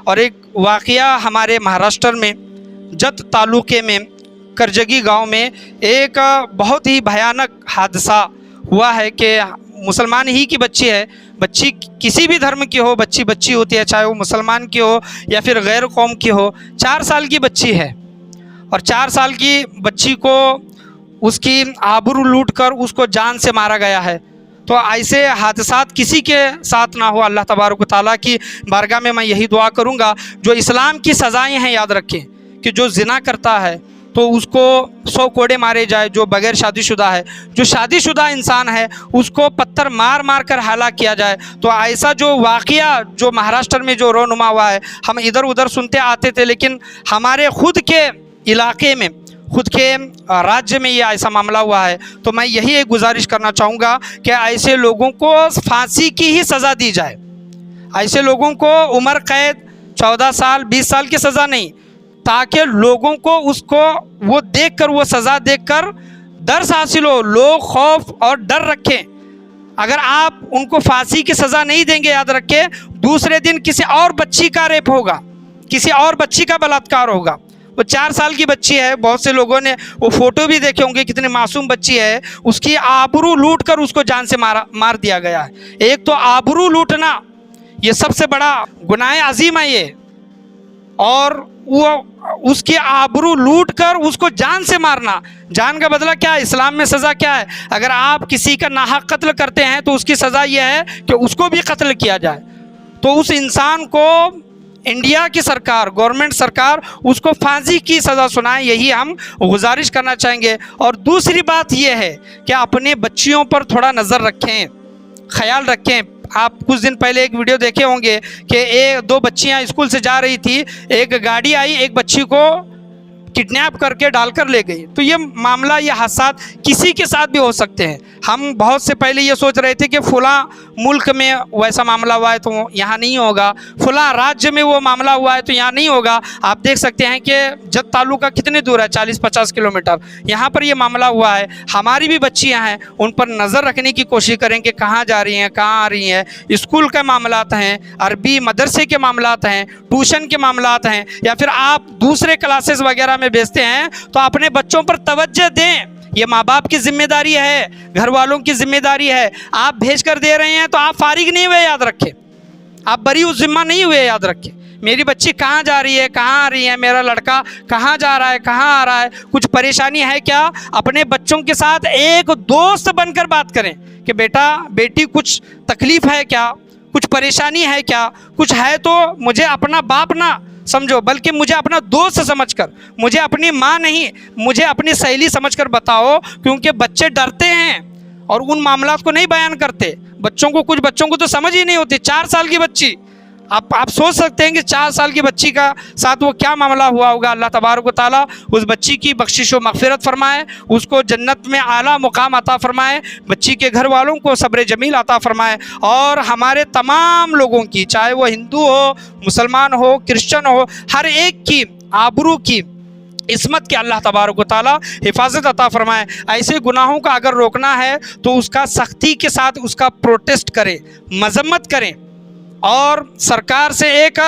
और एक वाक़या हमारे महाराष्ट्र में जत तालुके में करजगी गांव में एक बहुत ही भयानक हादसा हुआ है कि मुसलमान ही की बच्ची है, बच्ची किसी भी धर्म की हो, बच्ची बच्ची होती है, चाहे वो मुसलमान की हो या फिर गैर कौम की हो। 4 साल की बच्ची है और 4 साल की बच्ची को उसकी आबरू लूट कर उसको जान से मारा गया है। तो ऐसे हादसात किसी के साथ ना हो, अल्लाह तबारक व तआला की बारगाह में मैं यही दुआ करूँगा। जो इस्लाम की सज़ाएँ हैं याद रखें कि जो ज़िना करता है तो उसको 100 कोड़े मारे जाए, जो बगैर शादीशुदा है, जो शादीशुदा इंसान है उसको पत्थर मार मार कर हलाक किया जाए। तो ऐसा जो वाक़या जो महाराष्ट्र में जो रोनुमा हुआ है, हम इधर उधर सुनते आते थे, लेकिन हमारे खुद के इलाके में, खुद के राज्य में ये ऐसा मामला हुआ है। तो मैं यही एक गुजारिश करना चाहूँगा कि ऐसे लोगों को फांसी की ही सज़ा दी जाए। ऐसे लोगों को उम्र कैद 14 साल 20 साल की सज़ा नहीं, ताकि लोगों को उसको वो देखकर, वो सज़ा देखकर दर्स हासिल हो, लोग खौफ और डर रखें। अगर आप उनको फांसी की सज़ा नहीं देंगे, याद रखें दूसरे दिन किसी और बच्ची का रेप होगा, किसी और बच्ची का बलात्कार होगा। वो 4 साल की बच्ची है, बहुत से लोगों ने वो फ़ोटो भी देखे होंगे, कितनी मासूम बच्ची है, उसकी आबरू लूट कर उसको जान से मार दिया गया है। एक तो आबरू लूटना ये सबसे बड़ा गुनाह अजीम है ये, और वो उसकी आबरू लूट कर उसको जान से मारना। जान का बदला क्या है? इस्लाम में सज़ा क्या है? अगर आप किसी का नाहक कत्ल करते हैं तो उसकी सज़ा यह है कि उसको भी कत्ल किया जाए। तो उस इंसान को इंडिया की सरकार, गवर्नमेंट सरकार उसको फांसी की सज़ा सुनाए, यही हम गुजारिश करना चाहेंगे। और दूसरी बात यह है कि अपने बच्चियों पर थोड़ा नज़र रखें, ख्याल रखें। आप कुछ दिन पहले एक वीडियो देखे होंगे कि 2 बच्चियां स्कूल से जा रही थी, एक गाड़ी आई, एक बच्ची को किडनैप करके डालकर ले गई। तो ये मामला, ये हादसा किसी के साथ भी हो सकते हैं। हम बहुत से पहले ये सोच रहे थे कि फ़लाँ मुल्क में वैसा मामला हुआ है तो यहाँ नहीं होगा, फ़लाँ राज्य में वो मामला हुआ है तो यहाँ नहीं होगा। आप देख सकते हैं कि जत तालुका कितने दूर है, 40-50 किलोमीटर, यहाँ पर ये मामला हुआ है। हमारी भी बच्चियाँ हैं, उन पर नज़र रखने की कोशिश करें कि कहाँ जा रही हैं, कहाँ आ रही हैं। स्कूल के मामलात हैं, अरबी मदरसे के मामलात हैं, ट्यूशन के मामलात हैं, या फिर आप दूसरे क्लासेस वगैरह में भेजते हैं तो अपने बच्चों पर तवज्जो दें। ये माँ बाप की जिम्मेदारी है, घर वालों की जिम्मेदारी है। आप भेज कर दे रहे हैं तो आप फारिग नहीं हुए, याद रखें, आप बरी उस जिम्मा नहीं हुए। याद रखें मेरी बच्ची कहाँ जा रही है, कहाँ आ रही है, मेरा लड़का कहाँ जा रहा है, कहाँ आ रहा है, कुछ परेशानी है क्या। अपने बच्चों के साथ एक दोस्त बनकर बात करें कि बेटा बेटी कुछ तकलीफ़ है क्या, कुछ परेशानी है क्या, कुछ है तो मुझे अपना बाप ना समझो, बल्कि मुझे अपना दोस्त समझकर, मुझे अपनी माँ नहीं, मुझे अपनी सहेली समझकर बताओ। क्योंकि बच्चे डरते हैं और उन मामलात को नहीं बयान करते। बच्चों को, कुछ बच्चों को तो समझ ही नहीं होती। 4 साल की बच्ची, आप सोच सकते हैं कि 4 साल की बच्ची का साथ वो क्या मामला हुआ होगा। अल्लाह तबारक व तआला उस बच्ची की बख्शिश व मग़फ़िरत फरमाए, उसको जन्नत में आला मुकाम अता फरमाए, बच्ची के घर वालों को सब्र जमील अता फरमाए, और हमारे तमाम लोगों की, चाहे वो हिंदू हो, मुसलमान हो, क्रिश्चन हो, हर एक की आबरू की, इस्मत के अल्लाह तबारक व तआला हिफाजत अता फरमाए। ऐसे गुनाहों का अगर रोकना है तो उसका सख्ती के साथ उसका प्रोटेस्ट करें, मजम्मत करें, और सरकार से एक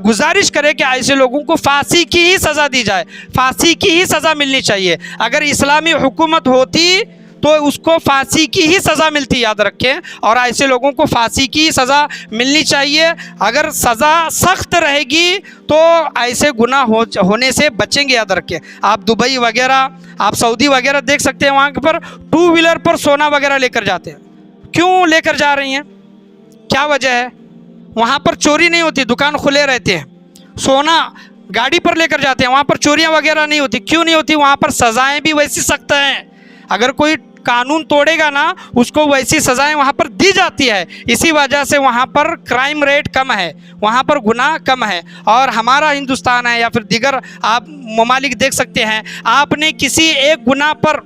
गुजारिश करें कि ऐसे लोगों को फांसी की ही सज़ा दी जाए, फांसी की ही सज़ा मिलनी चाहिए। अगर इस्लामी हुकूमत होती तो उसको फांसी की ही सज़ा मिलती, याद रखें। और ऐसे लोगों को फांसी की सज़ा मिलनी चाहिए। अगर सज़ा सख्त रहेगी तो ऐसे गुनाह होने से बचेंगे, याद रखें। आप दुबई वगैरह, आप सऊदी वगैरह देख सकते हैं, वहाँ पर 2 व्हीलर पर सोना वगैरह लेकर जाते हैं। क्यों लेकर जा रही हैं, क्या वजह है? वहाँ पर चोरी नहीं होती, दुकान खुले रहते हैं। सोना गाड़ी पर लेकर जाते हैं, वहाँ पर चोरियाँ वगैरह नहीं होती। क्यों नहीं होती? वहाँ पर सज़ाएँ भी वैसी सख्त हैं। अगर कोई कानून तोड़ेगा ना, उसको वैसी सज़ाएँ वहाँ पर दी जाती है। इसी वजह से वहाँ पर क्राइम रेट कम है, वहाँ पर गुनाह कम है। और हमारा हिंदुस्तान है या फिर दीगर आप ममालिक देख सकते हैं, आपने किसी एक गुनाह पर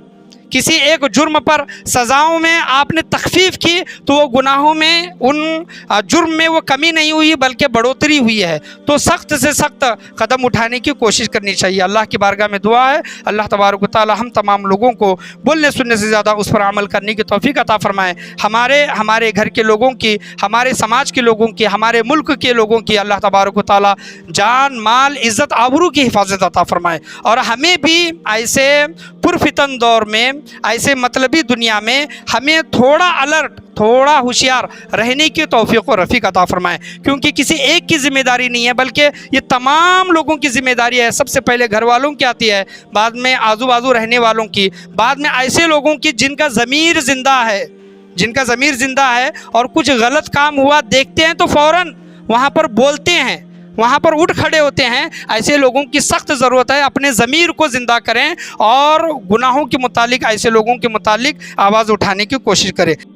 किसी एक जुर्म पर सज़ाओं में आपने तखफीफ की तो वो गुनाहों में, उन जुर्म में वो कमी नहीं हुई बल्कि बढ़ोतरी हुई है। तो सख्त से सख्त कदम उठाने की कोशिश करनी चाहिए। अल्लाह की बारगाह में दुआ है, अल्लाह तबारक व तआला हम तमाम लोगों को बोलने सुनने से ज़्यादा उस पर अमल करने की तौफीक अता फ़रमाए। हमारे घर के लोगों की, हमारे समाज के लोगों की, हमारे मुल्क के लोगों की अल्लाह तबारक व तआला जान, माल, इज़्ज़त, आबरू की हिफाजत अता फ़रमाए। और हमें भी ऐसे पुरफितन दौर में, ऐसे मतलबी दुनिया में हमें थोड़ा अलर्ट, थोड़ा होशियार रहने की तौफीक व रफ़ीक अता फ़रमाए। क्योंकि किसी एक की ज़िम्मेदारी नहीं है बल्कि ये तमाम लोगों की ज़िम्मेदारी है। सबसे पहले घर वालों की आती है, बाद में आजू बाजू रहने वालों की, बाद में ऐसे लोगों की जिनका ज़मीर ज़िंदा है, जिनका ज़मीर ज़िंदा है और कुछ गलत काम हुआ देखते हैं तो फ़ौरन वहाँ पर बोलते हैं, वहाँ पर उठ खड़े होते हैं। ऐसे लोगों की सख्त ज़रूरत है। अपने ज़मीर को ज़िंदा करें और गुनाहों के मुतालिक, ऐसे लोगों के मुतालिक आवाज़ उठाने की कोशिश करें।